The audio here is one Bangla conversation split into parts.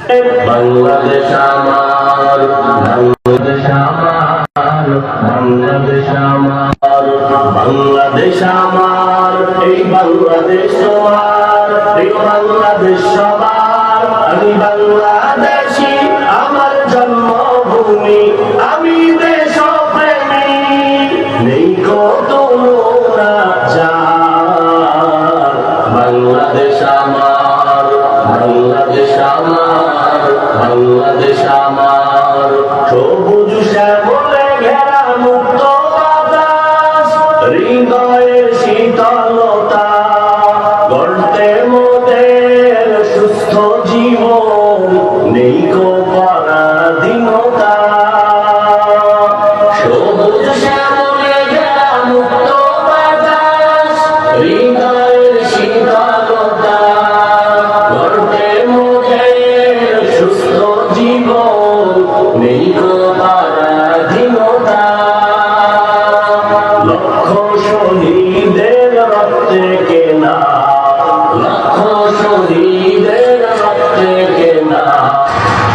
বাংলাদেশ আমার, বাংলাদেশ আমার, বাংলাদেশ আমার, বাংলাদেশ আমার, এই বাংলাদেশ তোমার, এই বাংলাদেশ সবার। আমি বাংলাদেশী, আমার জন্মভূমি, আমি দেশপ্রেমী, নেই কত যার। বাংলাদেশ আমার, বাংলাদেশ আমার, বাংলাদেশ আমার, সবুজ শ্যামলে ঘেরা মুক্ত বাতাস, হৃদয়ের শীতলতা, গড়তে মোদের সুস্থ জীবন, নেই কো পরাধীনতা। সবুজ শ্যামলে ঘেরা মুক্ত বাতাস, হৃদয়ের শীতলতা, গড়তে মোদের সুস্থ জীবন, নেই কো পরাধীনতা। লক্ষ শহীদের রক্তে কেনা, লক্ষ শহীদের রক্তে কেনা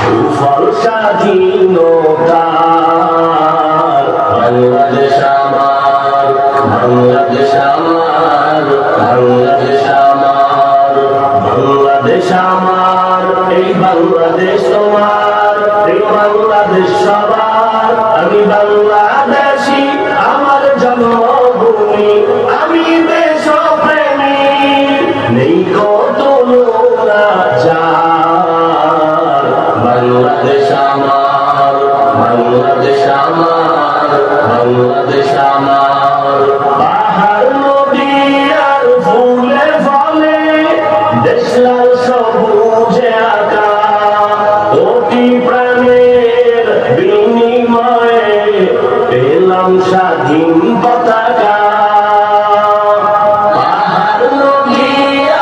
সুফল স্বাধীনতা। বাংলাদেশ আমার, বাংলাদেশ আমার, বাংলাদেশ আমার, বাংলাদেশ আমার, এই বাংলাদেশ তোমার, এই বাংলাদেশ সবার। আমি বাংলাদেশী, আমার জন্মভূমি, আমি দেশপ্রেমী, নেই কত যার। বাংলাদেশ আমার, বাংলাদেশ আমার, বাংলাদেশ আমার, পাহাড় নদী আর ফুলে ফলে দেশ লাল সবুজে আঁকা, কোটি প্রাণের বিনিময়ে পেলাম স্বাধীন পতাকা। পাহাড় নদী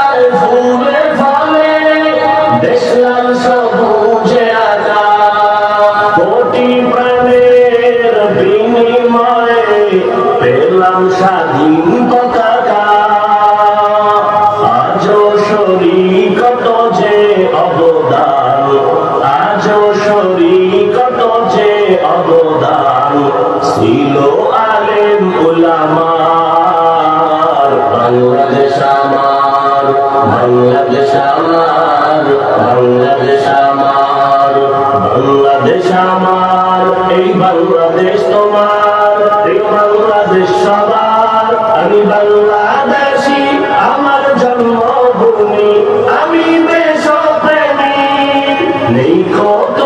আর ফুলে ফলে দেশ লাল সবুজে আঁকা, কোটি প্রাণের বিনিময়ে পেলাম স্বাধীন পতাকা। আজও শরীকত যে অবদান, আজও শরীকত যে অবদান, ছিল আলেম উলামার। বাংলাদেশ আমার, বাংলাদেশ আমার, বাংলাদেশ আমার, বাংলাদেশ আমার, এই বাংলাদেশ তোমার, এই বাংলাদেশ সবার। আমি বাংলাদেশী, আমার জন্মভূমি, আমি দেশপ্রেমী, নেই কত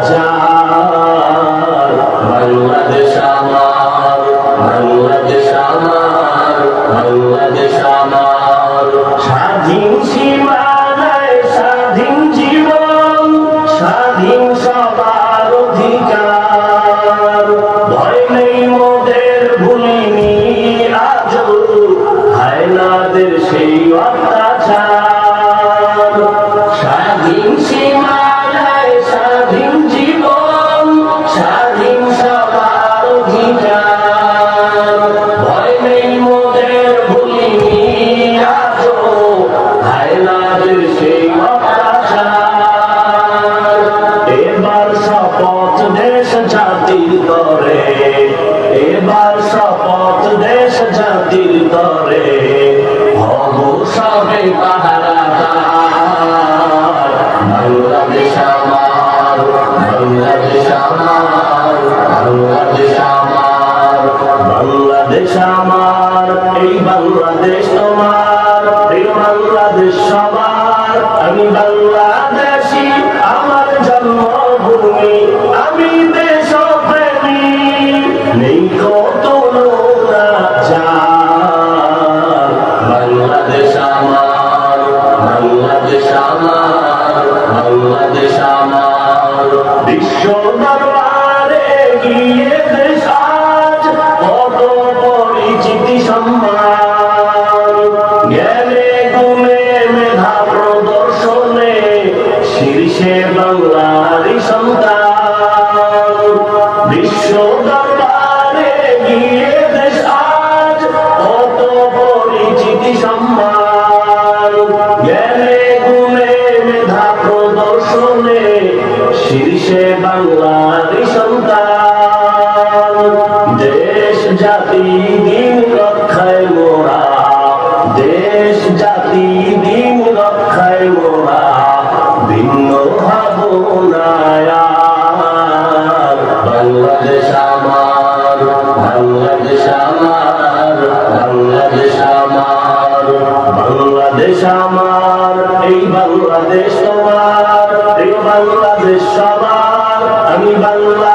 যার। বাংলাদেশ আমার, বাংলাদেশ আমার, বাংলাদেশ আমার, স্বাধীন সীমানায় স্বাধীন জীবন, স্বাধীন সবার অধিকার, ভয় নেই মোদের, ভুলিনি আজও হায়নাদের সেই অত্যাচার। স্বাধীন সীমানায় স্বাধীন জীবন, স্বাধীন সবার অধিকার, ভয় নেই মোদের, ভুলিনি আজও হায়নাদের সেই অত্যাচার। এবার শপথ দেশ জাতির তরে, এবার শপথ দেশ জাতির তরে, হব সবে পাহারাদার। বাংলাদেশ আমার, বাংলাদেশ আমার, বাংলাদেশ আমার, বাংলাদেশ আমার, এই বাংলাদেশ তোমার, এই বাংলাদেশ সবার। আমি বাংলাদেশী, আমার জন্মভূমি, আমি দেশপ্রেমী, নেই কত যার। বাংলাদেশ আমার, বাংলাদেশ আমার, বাংলাদেশ আমার, বিশ্ব দরবারে গিয়ে দেশ আজ কত পরিচিতি সম্মান, জ্ঞানে গুণে মেধা প্রদর্শনে শীর্ষে বাংলারই সন্তান। বিশ্ব দরবারে গিয়ে দেশ আজ কত পরিচিতি সম্মান, জ্ঞানে গুণে মেধা দর্শনে শীর্ষে বাংলারই সন্তান। দেশ জাতি দিন রক্ষায় মোরা, দেশ জাতি দিন রক্ষায় মোরা ভিন্ন হব না আর। বাংলাদেশ আমার, বাংলাদেশ আমার, বাংলাদেশ আমার, বাংলাদেশ আমার, এই বাংলাদেশ তোমার, এই বাংলাদেশ সবার। আমি বাংলা